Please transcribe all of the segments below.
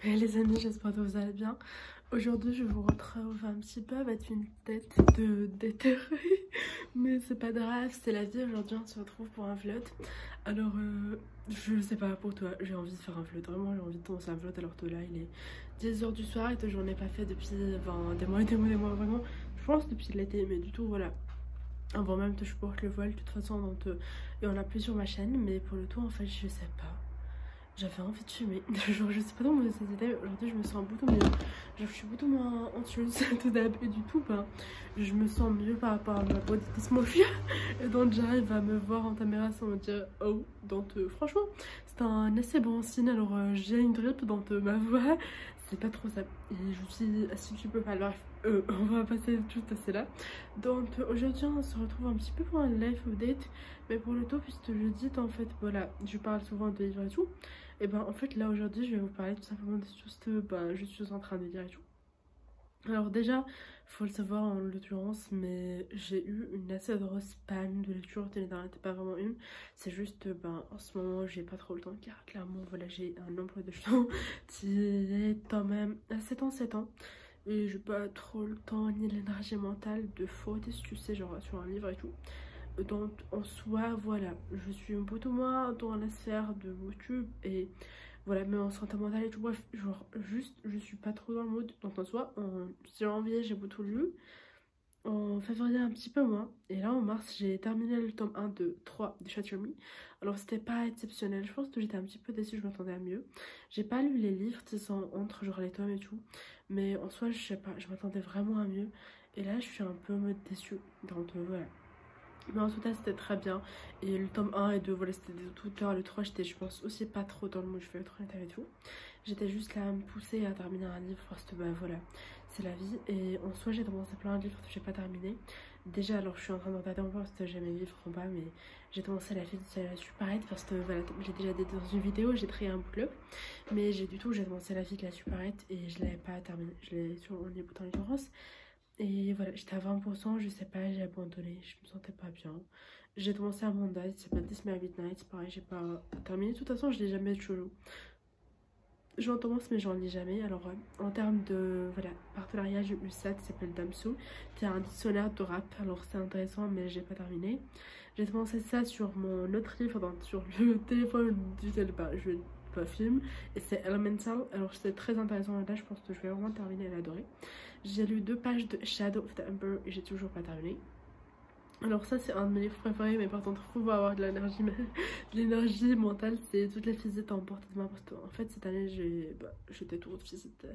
Hey les amis, j'espère que vous allez bien. Aujourd'hui, je vous retrouve un petit peu avec une tête de déterré, mais c'est pas grave, c'est la vie. Aujourd'hui, on se retrouve pour un vlog. Alors, je sais pas pour toi, j'ai envie de faire un vlog. Vraiment, j'ai envie de commencer un vlog alors que là, il est 10 h du soir et que j'en ai pas fait depuis des mois et des mois et des mois. Vraiment, je pense depuis l'été, mais du tout, voilà. Avant même que je porte le voile, de toute façon, donc, il y en a plus sur ma chaîne, mais pour le tout, en fait, je sais pas. J'avais envie de fumer. Genre, je sais pas dans mon état. Aujourd'hui, je me sens beaucoup mieux. Genre, je suis beaucoup moins anxieuse tout d'hab. Et du tout, ben, je me sens mieux par rapport à ma body dysmorphia. Et donc, j'arrive à me voir en caméra sans me dire oh. Donc, franchement, c'est un assez bon signe. Alors, j'ai une grippe dans ma voix. C'est pas trop ça. Et je suis si tu peux pas. Bref, on va passer tout à cela. Donc, aujourd'hui, on se retrouve un petit peu pour un live update. Mais pour le tout, puisque je dis en fait, voilà, je parle souvent de livres et tout. Et ben en fait là aujourd'hui je vais vous parler tout simplement des choses que je suis en train de lire et tout. Alors déjà, faut le savoir en l'occurrence, mais j'ai eu une assez grosse panne de lecture, l'année dernière n'était pas vraiment une. C'est juste, en ce moment j'ai pas trop le temps car clairement voilà j'ai un emploi de temps qui est quand même assez temps. Et j'ai pas trop le temps ni l'énergie mentale de fouetter, tu sais, genre sur un livre et tout. Donc en soi voilà, je suis beaucoup moins dans la sphère de YouTube et voilà, même en santé mentale et tout, bref, genre juste je suis pas trop dans le mood. Donc en soi en janvier j'ai beaucoup lu, en février un petit peu moins, et là en mars j'ai terminé le tome 1 de 3 de Shatter Me. Alors c'était pas exceptionnel, je pense que j'étais un petit peu déçue, je m'attendais à mieux. J'ai pas lu les livres, tu sais, entre genre les tomes et tout, mais en soi je sais pas, je m'attendais vraiment à mieux. Et là je suis un peu déçue, donc voilà. Mais en tout cas c'était très bien. Et le tome 1 et 2 voilà c'était des tout cœur. Le 3 j'étais je pense aussi pas trop dans le mood, je vais être honnête avec vous. J'étais juste là à me pousser à terminer un livre parce que voilà c'est la vie. Et en soi j'ai commencé plein de livres que j'ai pas terminé. Déjà alors je suis en train de regarder encore parce que j'ai mes livres en bas, mais j'ai commencé la fille de la Super parce que voilà comme j'ai déjà dit dans une vidéo j'ai créé un book club. Mais j'ai commencé la vie de la Super et je l'avais pas terminé. Je l'ai sur mon livre en l'occurrence. Et voilà, j'étais à 20%, je sais pas, j'ai abandonné, je me sentais pas bien. J'ai commencé à Amanda, c'est pas This My Midnight, pareil, j'ai pas terminé. De toute façon, je lis jamais de shoujo. J'en commence, mais j'en lis jamais. Alors, en termes de voilà, partenariat, j'ai eu ça qui s'appelle Damsu, qui est un dictionnaire de rap. Alors, c'est intéressant, mais j'ai pas terminé. J'ai commencé ça sur mon autre livre, sur le téléphone duquel je pas film, et c'est Elemental. Alors, c'est très intéressant. Là, je pense que je vais vraiment terminer et l'adorer. J'ai lu 2 pages de Shadow of the Emperor et j'ai toujours pas terminé. Alors ça c'est un de mes livres préférés, mais par contre faut avoir de l'énergie mentale, c'est toute la physique en portée de main parce qu'en fait cette année j'étais toute physique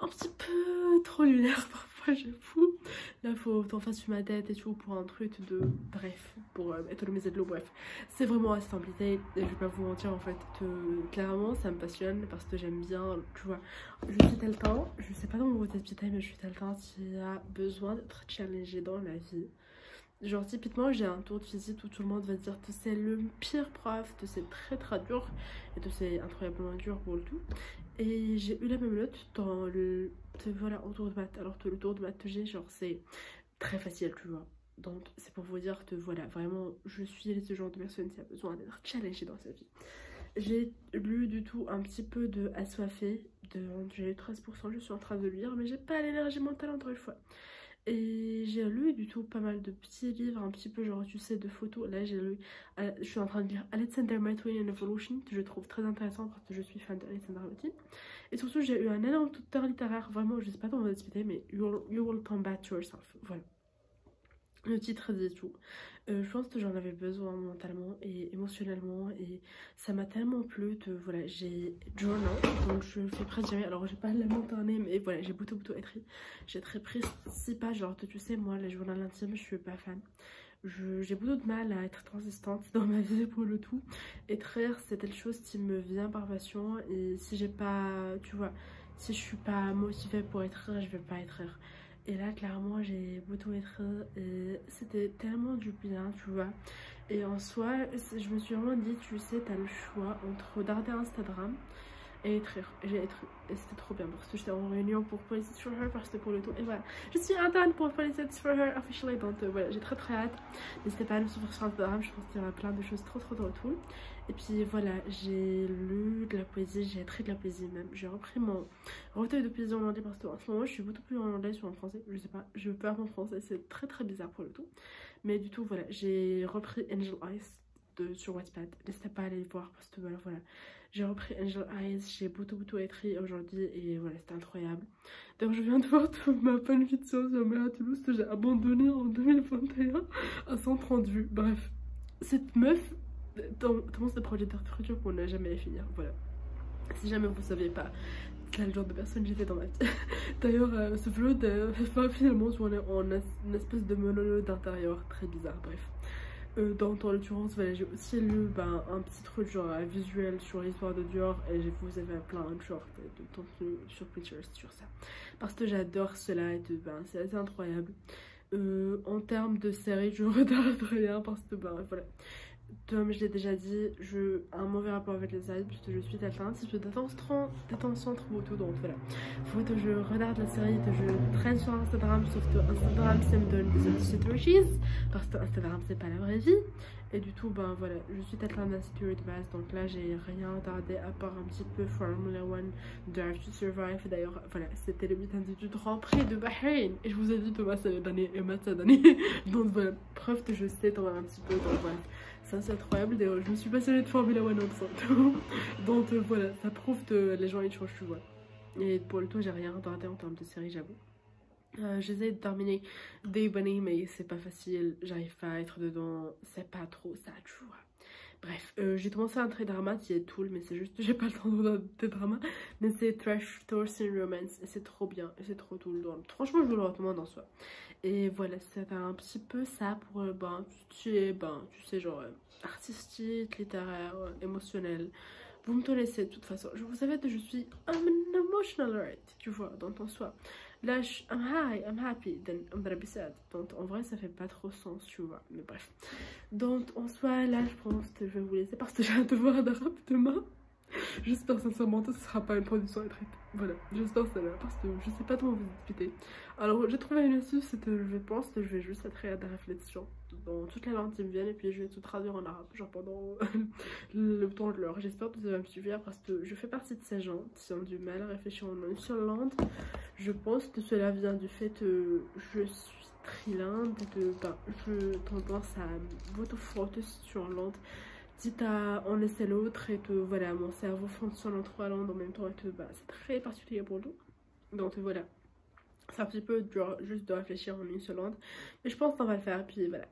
un petit peu trop lunaire parfois j'avoue. Là faut t'en fasses sur ma tête et tout pour un truc de bref, pour économiser de l'eau, bref. C'est vraiment assez compliqué et je vais pas vous mentir en fait que clairement ça me passionne parce que j'aime bien, tu vois. Je suis quelqu'un, je sais pas dans mon côté de mais je suis quelqu'un qui a besoin d'être challengé dans la vie. Genre typiquement j'ai un tour de physique où tout le monde va dire que c'est le pire prof, que c'est très dur et que c'est incroyablement dur pour le tout. Et j'ai eu la même note dans le voilà au tour de maths, alors que le tour de maths que j'ai genre c'est très facile tu vois. Donc c'est pour vous dire que voilà vraiment je suis ce genre de personne qui a besoin d'être challengée dans sa vie. J'ai lu du tout un petit peu de Assoiffé, j'ai eu 13%, je suis en train de lire mais j'ai pas l'énergie mentale encore une fois. Et j'ai lu du tout pas mal de petits livres, un petit peu genre tu sais de photos. Là j'ai lu, je suis en train de lire Alexander McQueen and Evolution, que je trouve très intéressant parce que je suis fan d'Alexander McQueen. Et surtout j'ai eu un énorme coup de cœur littéraire, vraiment je sais pas comment vous expliquer, mais you will combat yourself, voilà. Le titre dit tout. Je pense que j'en avais besoin mentalement et émotionnellement et ça m'a tellement plu que voilà j'ai journal donc je fais presque jamais, alors j'ai pas la montagne mais voilà j'ai beaucoup écrit. J'ai très pris 6 pages genre tu sais moi les journaux intimes je suis pas fan. J'ai beaucoup de mal à être consistante dans ma vie pour le tout. Écrire c'est quelque chose qui me vient par passion et si j'ai pas tu vois si je suis pas motivée pour écrire je vais pas écrire. Et là clairement j'ai beaucoup écrit et c'était tellement du bien tu vois. Et en soi je me suis vraiment dit tu sais t'as le choix entre regarder Instagram et c'était trop bien parce que j'étais en réunion pour Policy for Her, parce que pour le tout, et voilà, je suis interne pour Policy for Her officially, donc voilà, j'ai très hâte. N'hésitez pas à me suivre sur Instagram, je pense qu'il y aura plein de choses trop cool. Et puis voilà, j'ai lu de la poésie, j'ai écrit de la poésie même, j'ai repris mon recueil de poésie en anglais parce que en ce moment je suis beaucoup plus en anglais sur en français, je sais pas, je perds mon français, c'est très bizarre pour le tout. Mais du tout voilà, j'ai repris Angel Eyes sur Wattpad, n'hésitez pas à aller le voir parce que voilà, j'ai repris Angel Eyes, j'ai beaucoup écrit aujourd'hui et voilà, c'était incroyable. Donc je viens de voir toute ma fanfiction sur Mère à Toulouse que j'ai abandonnée en 2021 à 130 vues. Bref, cette meuf commence des projets d'architecture qu'on n'a jamais à finir, voilà. Si jamais vous saviez pas quel genre de personne j'étais dans ma vie. D'ailleurs, ce vlog va finalement tourner en une espèce de monologue d'intérieur très bizarre, bref. Dans l'occurrence, voilà, j'ai aussi lu un petit truc genre visuel sur l'histoire de Dior et vous avez plein de shorts de contenu sur Pinterest sur ça. Parce que j'adore cela et c'est assez incroyable. En termes de série, je regarde rien parce que voilà. Comme je l'ai déjà dit, un mauvais rapport avec les aides puisque je suis quelqu'un un petit peu d'attention trop tout, donc voilà. Faut que je regarde la série, que je traîne sur Instagram, sauf que Instagram ça me donne des insecurities parce que Instagram c'est pas la vraie vie. Et du tout, voilà, je suis quelqu'un d'insécure de base, donc là j'ai rien regardé à part un petit peu Formula 1, Drive to Survive. D'ailleurs, voilà, c'était le bulletin du Grand Prix de Bahreïn et je vous ai dit Thomas cette année et Matt cette année. Donc voilà, preuve que je sais quand même un petit peu, donc voilà. Ça c'est incroyable, d'ailleurs je me suis passionnée de Formula 1 ensemble. Donc voilà, ça prouve que les gens ils changent, tu vois. Et pour le tout j'ai rien regardé en termes de série, j'avoue. J'essaie de terminer Day Bunny mais c'est pas facile, j'arrive pas à être dedans, c'est pas trop ça, tu vois. Bref, j'ai commencé un très drama qui est Tool, mais c'est juste que j'ai pas le temps de regarder des dramas. Mais c'est Trash Torsion Romance et c'est trop bien, et c'est trop Tool. Donc franchement je vous le recommande en soi. Et voilà, c'est un petit peu ça pour tu sais genre artistique, littéraire, émotionnel. Vous me connaissez de toute façon, vous savez que je suis un emotional writer, tu vois, dans ton soi. Là, I'm high, I'm happy, then I'm gonna be sad. Donc en vrai, ça fait pas trop sens, tu vois. Mais bref. Donc en soi, là, je pense que je vais vous laisser parce que j'ai un devoir de rap demain. J'espère sincèrement que ce sera pas une production écrite. Voilà, j'espère cela parce que je sais pas comment vous expliquer. Alors j'ai trouvé une astuce, c'est que je pense que je vais juste être à la réflexion dans toutes les langues qui me viennent et puis je vais tout traduire en arabe, genre pendant le temps de l'heure. J'espère que ça va me suffire parce que je fais partie de ces gens qui ont du mal à réfléchir en une seule langue. Je pense que cela vient du fait que je suis trilingue, je tendance à m'auto-frotter sur langue. Quitte à en laisser l'autre et que voilà, mon cerveau fonctionne en 3 langues en même temps et que c'est très particulier pour nous. Donc voilà, c'est un petit peu dur juste de réfléchir en une seule langue, mais je pense qu'on va le faire. Et puis voilà,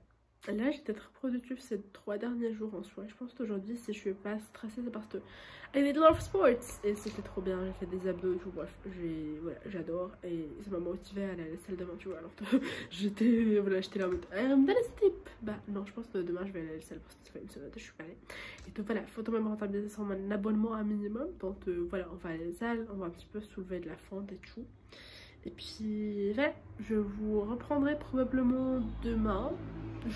là j'étais très productive ces 3 derniers jours en soi. Je pense qu'aujourd'hui si je suis pas stressée c'est parce que I did love sports et c'était trop bien, j'ai fait des abdos et tout, bref, voilà, j'adore et ça m'a motivée à aller à la salle de bain, tu vois, alors que j'étais là en mode I'm gonna sleep. Non, je pense que demain je vais aller à la salle parce que ça fait une semaine que je suis pas allée. Et donc voilà, faut quand même rentabiliser son abonnement à minimum, donc voilà, on va aller à la salle, on va un petit peu soulever de la fente et tout. Et puis voilà, je vous reprendrai probablement demain.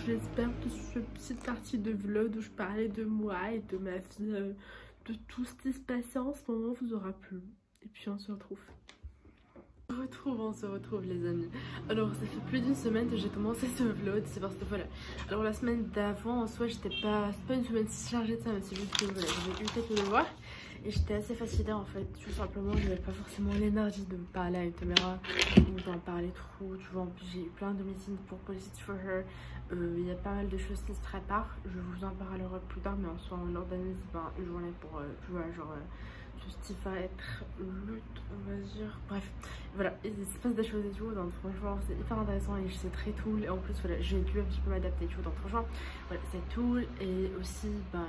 J'espère que cette petite partie de vlog où je parlais de moi et de ma vie, de tout ce qui se passait en ce moment vous aura plu. Et puis on se retrouve. On se retrouve les amis. Alors ça fait plus d'une semaine que j'ai commencé ce vlog, c'est parce que voilà. Alors la semaine d'avant en soi j'étais pas, c'est pas une semaine si chargée de ça, mais c'est juste que voilà, j'avais eu peut-être de le voir. Et j'étais assez fatiguée en fait, tout simplement, j'avais pas forcément l'énergie de me parler à une caméra ou d'en parler trop, tu vois. En plus j'ai eu plein de meetings pour Policy for Her, il y a pas mal de choses qui se préparent, je vous en parlerai plus tard, mais en soi on organise une journée pour, tu vois, genre tout ce qui va être lutte, on va dire, bref, voilà, il se passe des choses et tout, donc franchement c'est hyper intéressant et c'est très cool, et en plus voilà, j'ai dû un petit peu m'adapter et tout, donc franchement voilà, c'est cool. Et aussi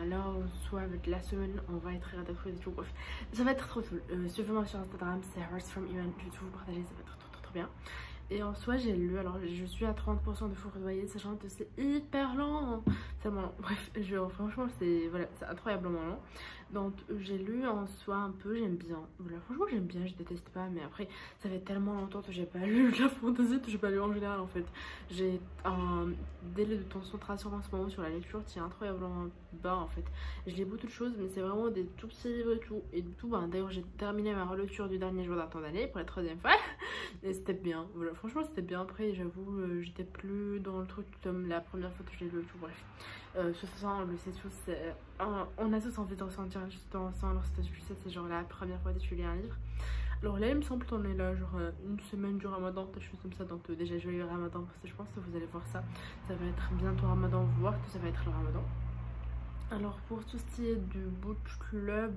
là en soit avec la semaine on va être adapté et tout, bref, ça va être trop cool. Suivez-moi sur Instagram, c'est Hearts from Iran, je vais tout vous partager, ça va être trop bien. Et en soi j'ai lu, alors je suis à 30% de fourvoyer, sachant que c'est hyper lent, tellement lent. Bref, franchement c'est voilà, c'est incroyablement lent. Donc j'ai lu en soi un peu, j'aime bien. Voilà, franchement j'aime bien, je déteste pas, mais après ça fait tellement longtemps que j'ai pas lu de la fantasy, que j'ai pas lu en général en fait. J'ai un délai de concentration en ce moment sur la lecture qui est incroyablement bas en fait. Je lis beaucoup de choses, mais c'est vraiment des tout petits livres et tout. Et tout, ben, d'ailleurs j'ai terminé ma relecture du dernier jour d'un temps d'année pour la 3e fois. Et c'était bien, voilà, franchement c'était bien. Après j'avoue, j'étais plus dans le truc comme la première fois que j'ai lu tout, bref. Ce façon, on le sait tous, on a tous envie de ressentir juste dans ça. Alors c'est genre la première fois que tu lis un livre. Alors là il me semble qu'on est là genre une semaine du ramadan, des choses comme ça. Donc déjà je vais le ramadan parce que je pense que vous allez voir ça. Ça va être bientôt ramadan, voir que ça va être le ramadan. Alors pour tout ce qui est du book club,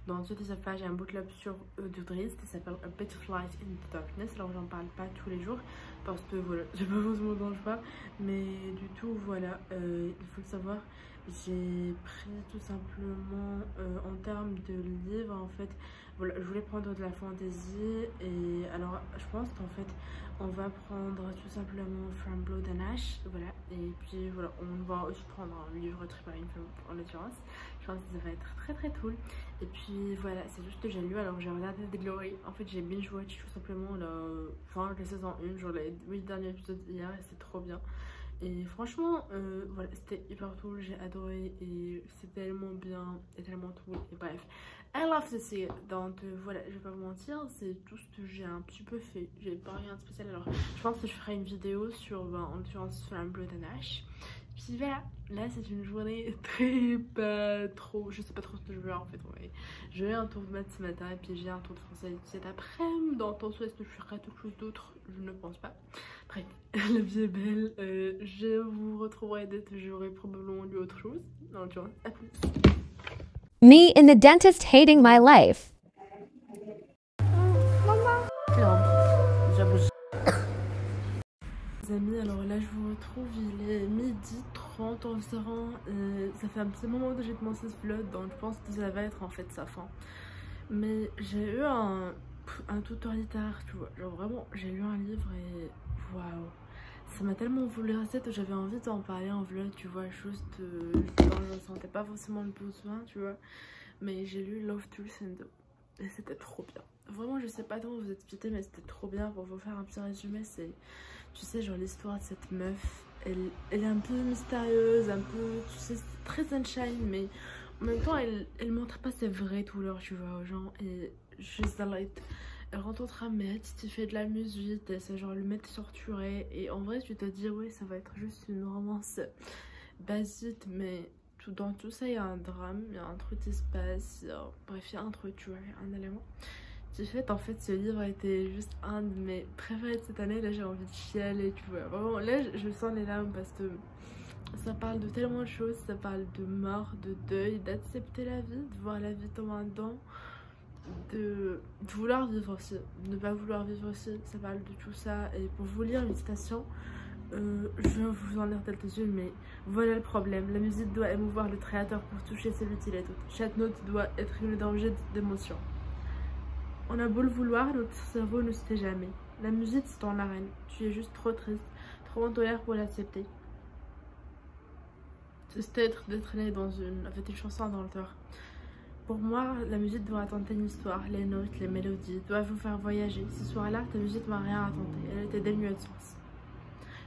dans ceux qui savent pas, j'ai un book club sur Goodreads qui s'appelle A Bit of Light in the Darkness. Alors j'en parle pas tous les jours parce que voilà, j'ai pas forcément dont je parle, mais du tout voilà, il faut le savoir, j'ai pris tout simplement en termes de livres en fait, voilà, je voulais prendre de la fantasy et alors je pense qu'en fait on va prendre tout simplement From Blood and Ash, voilà, et puis voilà, on va aussi prendre un livre très par une femme en l'occurrence. Je pense que ça va être très très cool. Et puis voilà, c'est juste que j'ai lu, alors j'ai regardé The Glory, en fait j'ai binge watch tout simplement la saison 1, genre les 8 derniers épisodes hier et c'est trop bien. Et franchement, voilà, c'était hyper cool, j'ai adoré et c'est tellement bien et tellement cool. Et bref, I love to see it. Donc voilà, je vais pas vous mentir, c'est tout ce que j'ai un petit peu fait. J'ai pas rien de spécial. Alors, je pense que je ferai une vidéo sur, en l'occurrence, From Blood and Ash. Puis voilà, là c'est une journée très pas trop, je sais pas trop ce que je veux en fait. Ouais. J'ai un tour de maths ce matin et puis j'ai un tour de français cet après-midi. Dans ton souhait, est-ce que je ferai quelque chose d'autre? Je ne pense pas. Bref, la vie est belle. Je vous retrouverai dès que j'aurai probablement lu autre chose. Non, tu vois, à plus. Me in the dentist hating my life. Les amis, alors là je vous retrouve, il est 12h30 environ. Ça fait un petit moment que j'ai commencé ce vlog, donc je pense que ça va être en fait sa fin. Mais j'ai eu un tutoriel, tu vois, genre vraiment j'ai lu un livre et waouh, ça m'a tellement voulu rester que j'avais envie d'en parler en vlog, tu vois, juste quand je sentais pas forcément le besoin, tu vois. Mais j'ai lu Love Truth and et c'était trop bien. Vraiment je sais pas comment vous expliquer, mais c'était trop bien. Pour vous faire un petit résumé, c'est, tu sais, genre l'histoire de cette meuf, elle est un peu mystérieuse, un peu, tu sais, très sunshine, mais en même temps elle montre pas ses vraies couleurs, tu vois, aux gens. Et juste dans light, elle rencontre un mec qui fait de la musique et c'est genre le mec torturé, et en vrai tu te dis ouais ça va être juste une romance basique, mais dans tout ça il y a un drame, il y a un truc qui se passe, bref il y a un truc, tu vois, un élément qui fait en fait ce livre a été juste un de mes préférés de cette année. Là j'ai envie de chialer, tu vois, vraiment là je sens les larmes parce que ça parle de tellement de choses, ça parle de mort, de deuil, d'accepter la vie, de voir la vie comme un don, de vouloir vivre aussi, de ne pas vouloir vivre aussi, ça parle de tout ça. Et pour vous lire une citation, je vais vous en lire quelques-unes, mais voilà le problème. La musique doit émouvoir le créateur pour toucher celui qui l'écoute. Chaque note doit être une danger d'émotion. On a beau le vouloir, notre cerveau ne se tait jamais. La musique c'est ton arène. Tu es juste trop triste, trop en colère pour l'accepter. C'est peut-être d'être né avec une chanson dans le cœur. Pour moi, la musique doit raconter une histoire. Les notes, les mélodies doivent vous faire voyager. Ce soir-là, ta musique m'a rien raconté. Elle était dénuée de sens.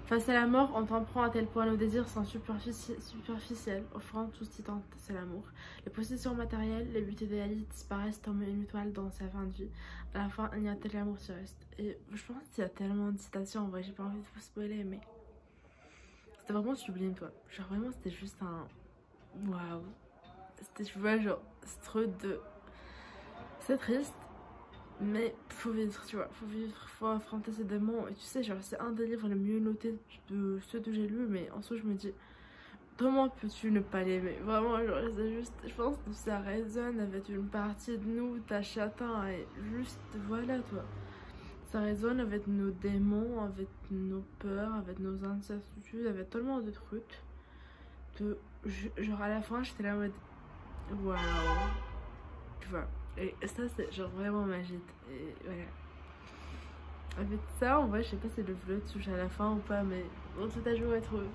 Face à la mort, on t'en prend à tel point nos désirs sont superficiels, offrant tout ce qui tente, c'est l'amour. Les possessions matérielles, les buts idéalistes disparaissent comme une étoile dans sa fin de vie. À la fin, il n'y a tel amour qui reste. Et je pense qu'il y a tellement de citations, en vrai, j'ai pas envie de vous spoiler, mais c'était vraiment sublime, toi. Genre vraiment, c'était juste un... Waouh. C'était, tu vois, genre, c'est trop de... C'est triste. Mais faut vivre, tu vois, faut vivre, faut affronter ses démons. Et tu sais, genre, c'est un des livres les mieux notés de ceux que j'ai lus, mais en soi, je me dis, comment peux-tu ne pas l'aimer? Vraiment, genre, c'est juste, je pense que ça résonne avec une partie de nous, ta châtain, et juste, voilà, toi. Ça résonne avec nos démons, avec nos peurs, avec nos incertitudes, avec tellement de trucs. Genre, à la fin, j'étais là en mode, waouh, tu vois. Et ça c'est genre vraiment magique. Et voilà. Avec ça, en vrai, je sais pas si le vlog touche à la fin ou pas, mais bon, tout à jour être heureux.